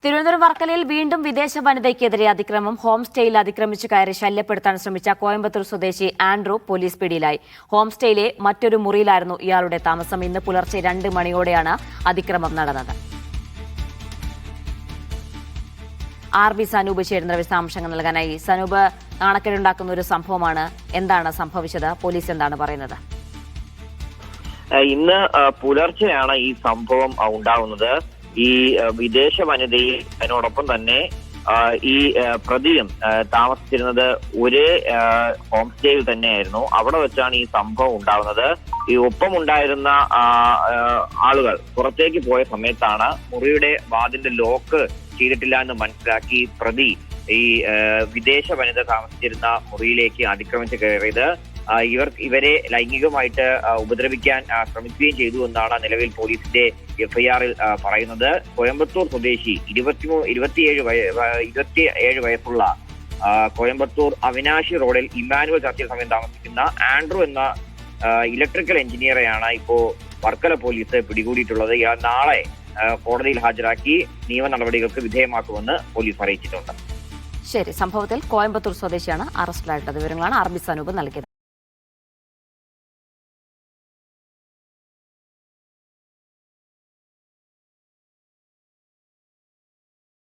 തിരുവനന്തപുരം വർക്കലയിൽ വീണ്ടും വിദേശ വനിതയ്ക്കെതിരെ അതിക്രമം. ഹോം സ്റ്റേയിൽ അതിക്രമിച്ചു കയറി ശല്യപ്പെടുത്താൻ ശ്രമിച്ച കോയമ്പത്തൂർ സ്വദേശി ആൻഡ്രൂ പോലീസ് പിടിയിലായി. ഹോം സ്റ്റേയിലെ മറ്റൊരു മുറിയിലായിരുന്നു ഇയാളുടെ താമസം. ഇന്ന് പുലർച്ചെ 2 മണിയോടെയാണ് അതിക്രമം നടന്നത്. RB സനൂപ് ചേരുന്ന വിശദാംശങ്ങൾ നൽകാനായി. സനൂപ്, നാണക്കേടുണ്ടാക്കുന്ന ഒരു സംഭവമാണ്. എന്താണ് സംഭവിച്ചത്? പോലീസ് എന്താണ് പറയുന്നത്? ഇന്ന് പുലർച്ചെയാണ് ഈ സംഭവം ഉണ്ടാകുന്നത്. ഈ വിദേശ വനിതയെ അതിനോടൊപ്പം തന്നെ ഈ പ്രതിയും താമസിച്ചിരുന്നത് ഒരേ ഹോം സ്റ്റേയിൽ തന്നെയായിരുന്നു. അവിടെ വെച്ചാണ് ഈ സംഭവം ഉണ്ടാകുന്നത്. ഈ ഒപ്പമുണ്ടായിരുന്ന ആളുകൾ പുറത്തേക്ക് പോയ സമയത്താണ് മുറിയുടെ വാതിലിന്റെ ലോക്ക് ചെയ്തിട്ടില്ല എന്ന് മനസ്സിലാക്കി പ്രതി ഈ വിദേശ വനിത താമസിച്ചിരുന്ന മുറിയിലേക്ക് അതിക്രമിച്ച് കയറിയത്. ഇവരെ ലൈംഗികമായിട്ട് ഉപദ്രവിക്കാൻ ശ്രമിക്കുകയും ചെയ്തു എന്നാണ് നിലവിൽ പോലീസിന്റെ FIR-ൽ പറയുന്നത്. കോയമ്പത്തൂർ സ്വദേശി 27 വയസ്സുള്ള കോയമ്പത്തൂർ അവിനാശി റോഡിൽ ഇമ്മാനുവൽ ചർച്ചിൽ സമയം താമസിക്കുന്ന ആൻഡ്രൂ എന്ന ഇലക്ട്രിക്കൽ എഞ്ചിനീയറെയാണ് ഇപ്പോ വർക്കല പോലീസ് പിടികൂടിയിട്ടുള്ളത്. ഇയാൾ നാളെ കോടതിയിൽ ഹാജരാക്കി നിയമ നടപടികൾക്ക് വിധേയമാക്കുമെന്ന് പോലീസ് അറിയിച്ചിട്ടുണ്ട്. ശരി, സംഭവത്തിൽ കോയമ്പത്തൂർ സ്വദേശിയാണ് അറസ്റ്റിലായിട്ടുള്ളത്. വിവരങ്ങളാണ് RB സനൂപ് നൽകിയത്.